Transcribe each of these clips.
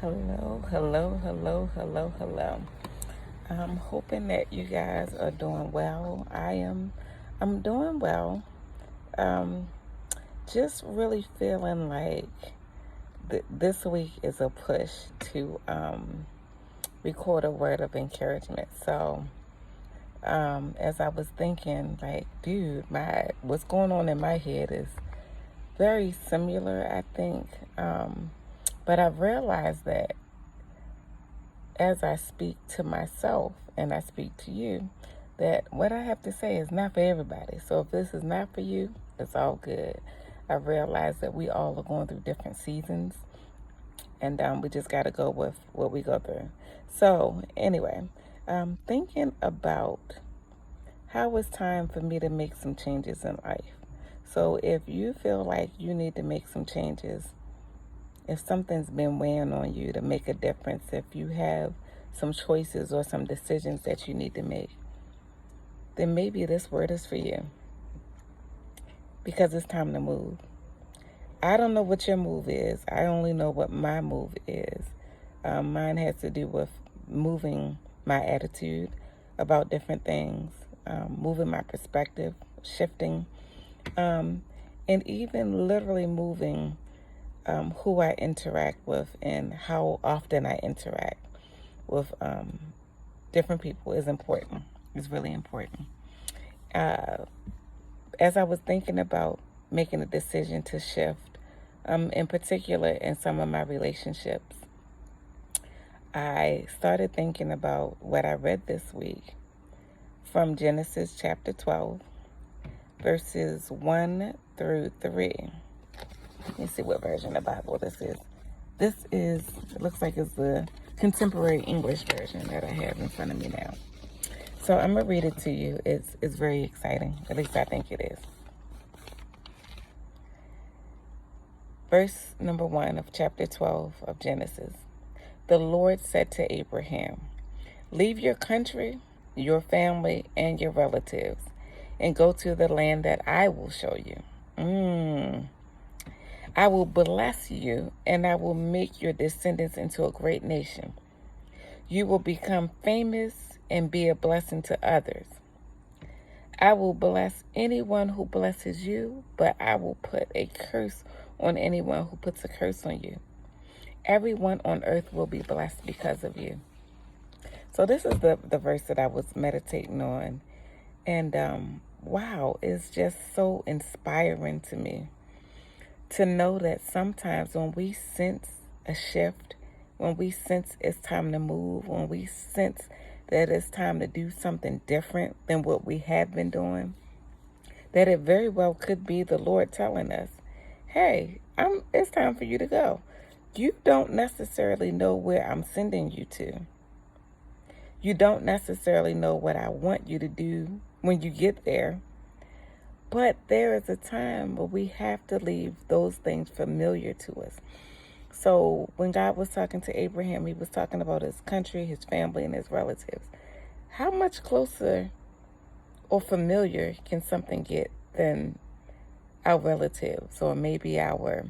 Hello, hello, hello, hello, hello. I'm hoping that you guys are doing well. I'm doing well. Um, just really feeling like this week is a push to record a word of encouragement. So, as I was thinking, like, dude, what's going on in my head is very similar, I think. But I've realized that as I speak to myself and I speak to you, that what I have to say is not for everybody. So if this is not for you, it's all good. I realize that we all are going through different seasons, and we just got to go with what we go through. So anyway, thinking about how it's time for me to make some changes in life. So if you feel like you need to make some changes, if something's been weighing on you to make a difference, if you have some choices or some decisions that you need to make, then maybe this word is for you, because it's time to move. I don't know what your move is. I only know what my move is. Mine has to do with moving my attitude about different things, moving my perspective, shifting, and even literally moving who I interact with and how often I interact with different people is important. It's really important. As I was thinking about making a decision to shift, in particular in some of my relationships, I started thinking about what I read this week from Genesis chapter 12, verses 1 through 3. Let me see what version of the Bible this is. It looks like it's the contemporary English version that I have in front of me now. So I'm going to read it to you. It's very exciting. At least I think it is. Verse number 1 of chapter 12 of Genesis. The Lord said to Abraham, "Leave your country, your family, and your relatives, and go to the land that I will show you. I will bless you, and I will make your descendants into a great nation. You will become famous and be a blessing to others. I will bless anyone who blesses you, but I will put a curse on anyone who puts a curse on you. Everyone on earth will be blessed because of you." So this is the verse that I was meditating on. And wow, it's just so inspiring to me to know that sometimes when we sense a shift, when we sense it's time to move, when we sense that it's time to do something different than what we have been doing, that it very well could be the Lord telling us, hey, it's time for you to go. You don't necessarily know where I'm sending you to. You don't necessarily know what I want you to do when you get there. But there is a time where we have to leave those things familiar to us. So when God was talking to Abraham, he was talking about his country, his family, and his relatives. How much closer or familiar can something get than our relatives, or maybe our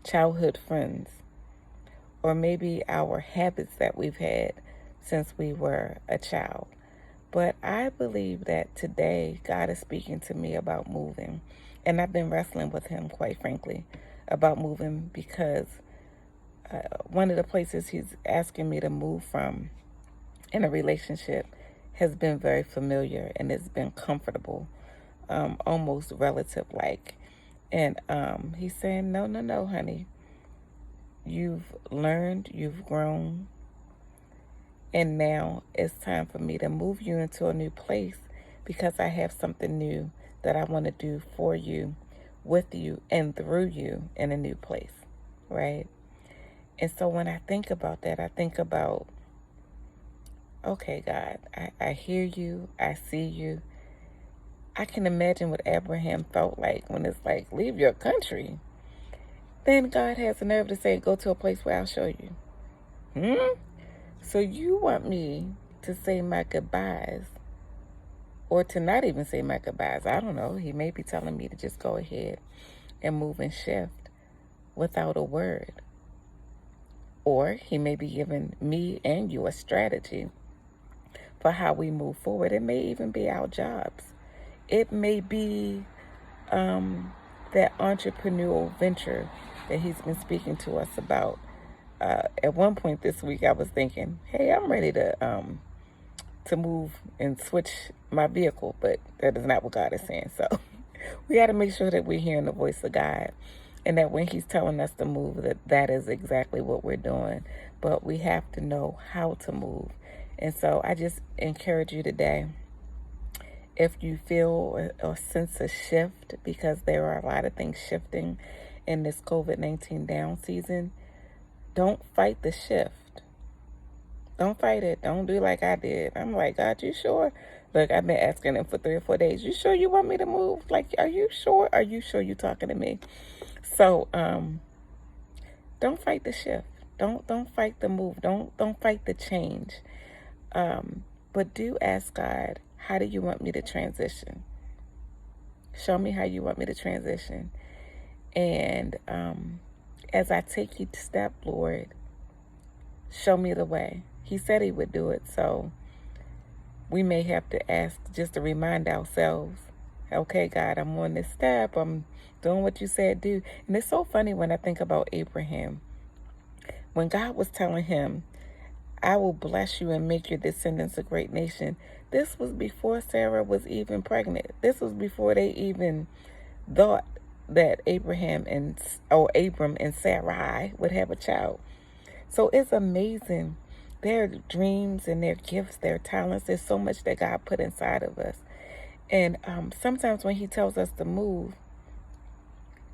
childhood friends, or maybe our habits that we've had since we were a child? But I believe that today God is speaking to me about moving. And I've been wrestling with him, quite frankly, about moving, because one of the places he's asking me to move from in a relationship has been very familiar, and it's been comfortable, almost relative-like. And he's saying, no, honey. You've learned, you've grown, and now it's time for me to move you into a new place, because I have something new that I want to do for you, with you, and through you in a new place, right? And so when I think about that, I think about, okay, God, I hear you, I see you. I can imagine what Abraham felt like when it's like, leave your country. Then God has the nerve to say, go to a place where I'll show you. So you want me to say my goodbyes, or to not even say my goodbyes? I don't know. He may be telling me to just go ahead and move and shift without a word. Or he may be giving me and you a strategy for how we move forward. It may even be our jobs. It may be that entrepreneurial venture that he's been speaking to us about. At one point this week, I was thinking, hey, I'm ready to move and switch my vehicle, but that is not what God is saying. So we got to make sure that we're hearing the voice of God, and that when he's telling us to move, that is exactly what we're doing. But we have to know how to move. And so I just encourage you today, if you feel a sense of shift, because there are a lot of things shifting in this COVID-19 down season, don't fight the shift. Don't fight it. Don't do like I did. I'm like, God, you sure? Look, I've been asking him for 3 or 4 days. You sure you want me to move? Like, are you sure? Are you sure you're talking to me? So, don't fight the shift. Don't fight the move. Don't fight the change. But do ask God, how do you want me to transition? Show me how you want me to transition. And as I take each step, Lord, show me the way. He said he would do it, so we may have to ask just to remind ourselves, okay, God, I'm on this step. I'm doing what you said do. And it's so funny when I think about Abraham. When God was telling him, I will bless you and make your descendants a great nation, this was before Sarah was even pregnant. This was before they even thought that Abram and Sarai would have a child. So it's amazing. Their dreams and their gifts, their talents, there's so much that God put inside of us. And sometimes when he tells us to move,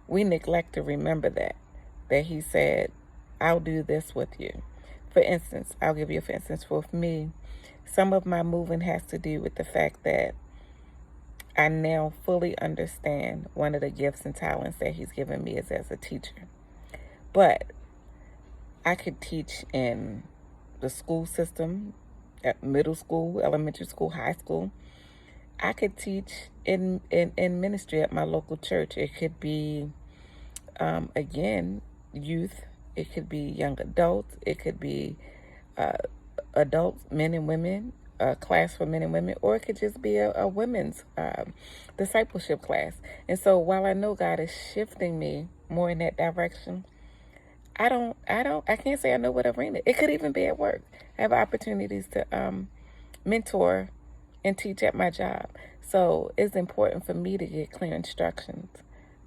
we neglect to remember that he said, I'll do this with you. For instance, I'll give you for instance, with me, some of my moving has to do with the fact that I now fully understand one of the gifts and talents that he's given me is as a teacher. But I could teach in the school system, at middle school, elementary school, high school. I could teach in ministry at my local church. It could be, again, youth. It could be young adults. It could be adults, men and women, a class for men and women, or it could just be a women's discipleship class. And so while I know God is shifting me more in that direction, I can't say I know what arena. It could even be at work. I have opportunities to mentor and teach at my job. So it's important for me to get clear instructions.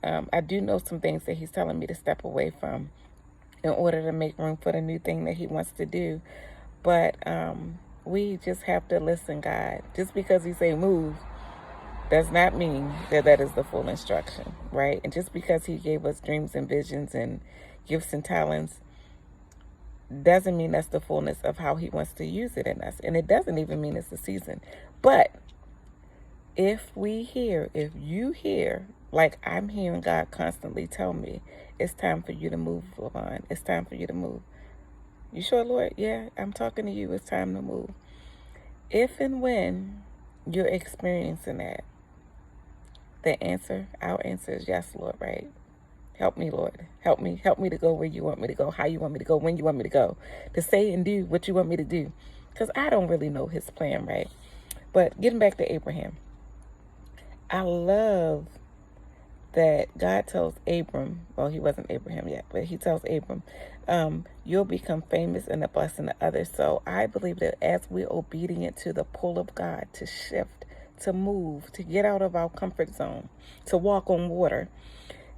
I do know some things that he's telling me to step away from in order to make room for the new thing that he wants to do. But we just have to listen, God. Just because he say move does not mean that is the full instruction, right? And just because he gave us dreams and visions and gifts and talents doesn't mean that's the fullness of how he wants to use it in us. And it doesn't even mean it's the season. But if you hear, like I'm hearing God constantly tell me, it's time for you to move, Lavon. It's time for you to move. You sure, Lord? Yeah, I'm talking to you. It's time to move. If and when you're experiencing that, our answer is yes, Lord, right? Help me, Lord. Help me to go where you want me to go, how you want me to go, when you want me to go, to say and do what you want me to do. Because I don't really know his plan, right? But getting back to Abraham, I love that God tells Abram, well, he wasn't Abraham yet, but he tells Abram, you'll become famous and a blessing to others. So I believe that as we're obedient to the pull of God to shift, to move, to get out of our comfort zone, to walk on water,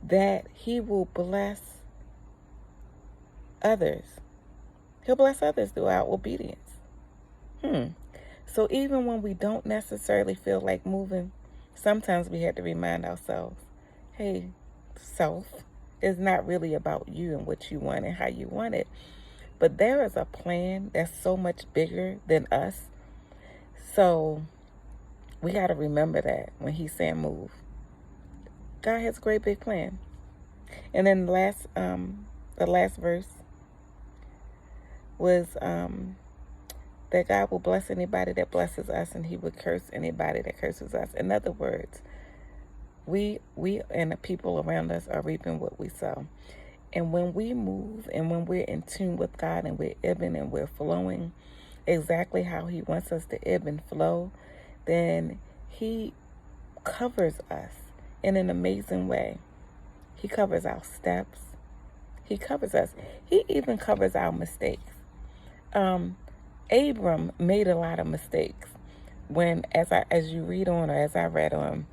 that he will bless others. He'll bless others through our obedience. So even when we don't necessarily feel like moving, sometimes we have to remind ourselves, hey, self, it's not really about you and what you want and how you want it. But there is a plan that's so much bigger than us. So we got to remember that when he's saying move. God has a great big plan. And then the last verse was that God will bless anybody that blesses us, and he would curse anybody that curses us. In other words, we and the people around us are reaping what we sow. And when we move and when we're in tune with God and we're ebbing and we're flowing exactly how he wants us to ebb and flow, then he covers us in an amazing way. He covers our steps. He covers us. He even covers our mistakes. Abram made a lot of mistakes when, as you read on, or as I read on,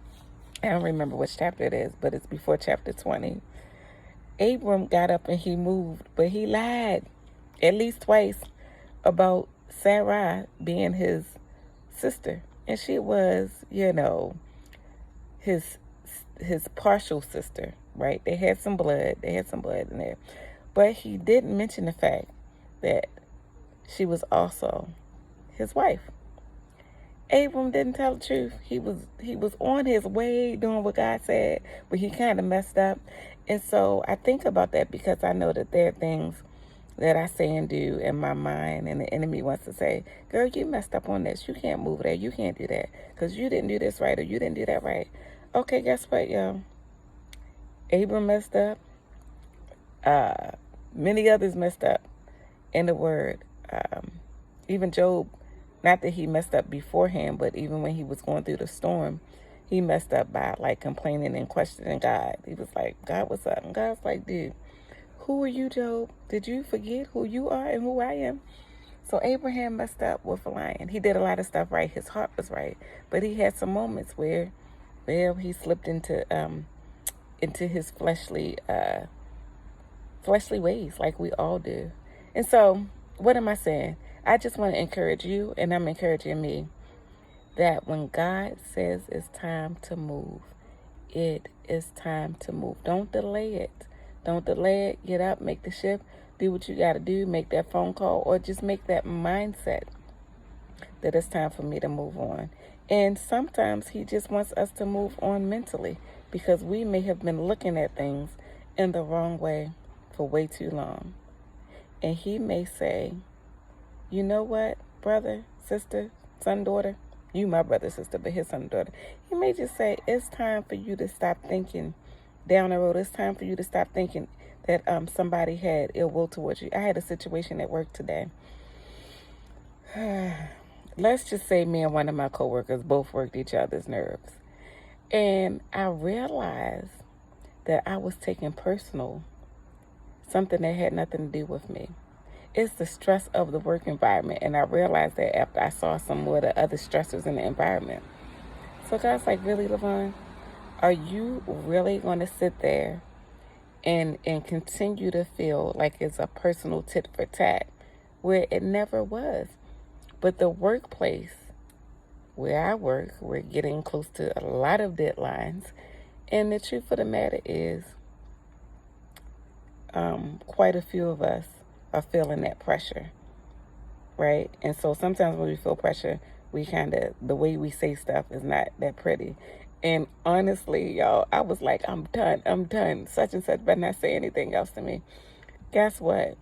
I don't remember which chapter it is, but it's before chapter 20. Abram got up and he moved, but he lied at least twice about Sarai being his sister. And she was, his partial sister, right? They had some blood in there. But he didn't mention the fact that she was also his wife. Abram didn't tell the truth. He was on his way doing what God said, but he kind of messed up. And so I think about that because I know that there are things that I say and do in my mind, and the enemy wants to say, girl, you messed up on this. You can't move there. You can't do that because you didn't do this right or you didn't do that right. Okay, guess what, y'all? Abram messed up. Many others messed up in the word. Even Job, not that he messed up beforehand, but even when he was going through the storm, he messed up by like complaining and questioning God. He was like, God, what's up? And God's like, dude, who are you, Job? Did you forget who you are and who I am? So Abraham messed up with lying. He did a lot of stuff right. His heart was right. But he had some moments where, well, he slipped into his fleshly ways like we all do. And so what am I saying? I just want to encourage you, and I'm encouraging me, that when God says it's time to move, it is time to move. Don't delay it. Don't delay it. Get up, make the shift, do what you got to do, make that phone call, or just make that mindset that it's time for me to move on. And sometimes he just wants us to move on mentally because we may have been looking at things in the wrong way for way too long. And he may say, you know what, brother, sister, son, daughter, you my brother, sister, but his son, daughter. He may just say, it's time for you to stop thinking down the road. It's time for you to stop thinking that somebody had ill will towards you. I had a situation at work today. Let's just say me and one of my coworkers both worked each other's nerves. And I realized that I was taking personal something that had nothing to do with me. It's the stress of the work environment. And I realized that after I saw some more of the other stressors in the environment. So God's like, really, Levon? Are you really going to sit there and continue to feel like it's a personal tit for tat where it never was? But the workplace where I work, we're getting close to a lot of deadlines. And the truth of the matter is, quite a few of us are feeling that pressure, right? And so sometimes when we feel pressure, we the way we say stuff is not that pretty. And honestly, y'all, I was like, I'm done. Such and such better not say anything else to me. Guess what?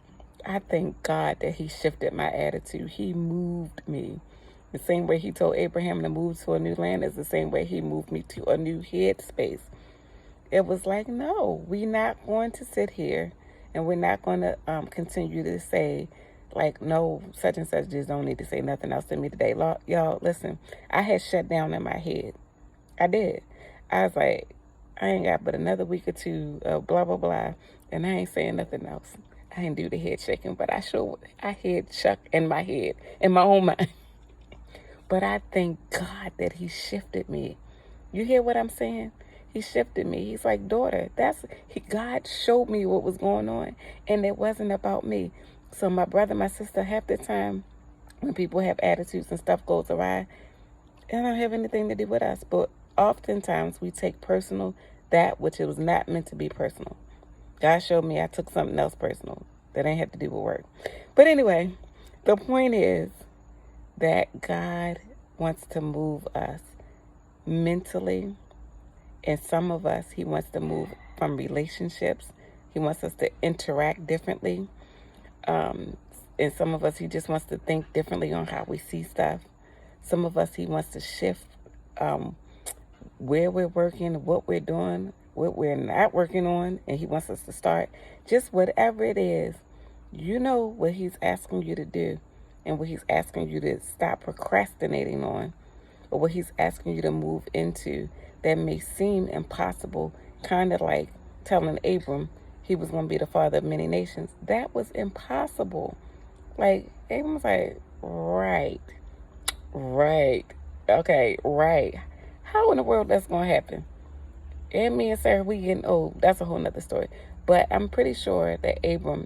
I thank God that he shifted my attitude. He moved me. The same way he told Abraham to move to a new land is the same way he moved me to a new headspace. It was like, no, we're not going to sit here and we're not going to continue to say, like, no, such and such just don't need to say nothing else to me today. Y'all, listen, I had shut down in my head. I did. I was like, I ain't got but another week or two of blah, blah, blah, and I ain't saying nothing else. I didn't do the head shaking, but I head shook in my head, in my own mind. But I thank God that he shifted me. You hear what I'm saying? He shifted me. He's like, daughter, God showed me what was going on, and it wasn't about me. So my brother, my sister, half the time when people have attitudes and stuff goes awry, it don't have anything to do with us. But oftentimes we take personal that which it was not meant to be personal. God showed me I took something else personal that ain't have to do with work. But anyway, the point is that God wants to move us mentally. And some of us, he wants to move from relationships. He wants us to interact differently. And some of us, he just wants to think differently on how we see stuff. Some of us, he wants to shift where we're working, what we're doing, what we're not working on and he wants us to start. Just whatever it is, you know what he's asking you to do and what he's asking you to stop procrastinating on, or what he's asking you to move into that may seem impossible, kind of like telling Abram he was going to be the father of many nations. That was impossible. Like, Abram was like, right, okay, right. How in the world that's going to happen? And me and Sarah, we getting old. That's a whole nother story. But I'm pretty sure that Abram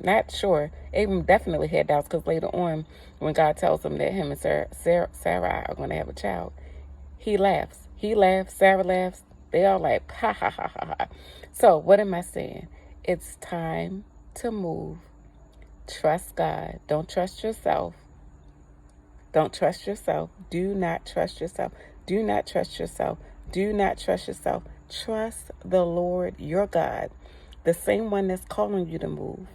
definitely had doubts, because later on, when God tells him that him and Sarah are going to have a child, he laughs. He laughs. Sarah laughs. They all like, ha, ha, ha, ha, ha. So what am I saying? It's time to move. Trust God. Don't trust yourself. Don't trust yourself. Do not trust yourself. Do not trust yourself. Do not trust yourself. Trust the Lord your God, the same one that's calling you to move.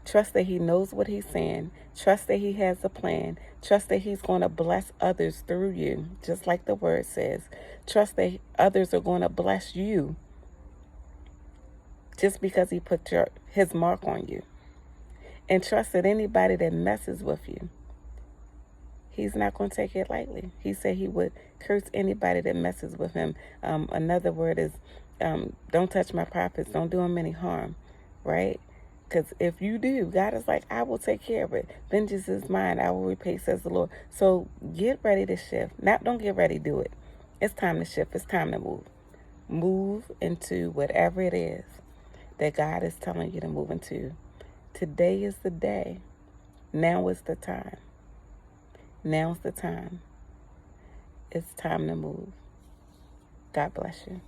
Trust that he knows what he's saying. Trust that he has a plan. Trust that he's going to bless others through you, just like the word says. Trust that others are going to bless you just because he put his mark on you. And trust that anybody that messes with you, he's not going to take it lightly. He said he would curse anybody that messes with him. Another word is, don't touch my prophets. Don't do them any harm, right? Because if you do, God is like, I will take care of it. Vengeance is mine. I will repay, says the Lord. So get ready to shift. Don't get ready, do it. It's time to shift. It's time to move. Move into whatever it is that God is telling you to move into. Today is the day. Now is the time. Now's the time. It's time to move. God bless you.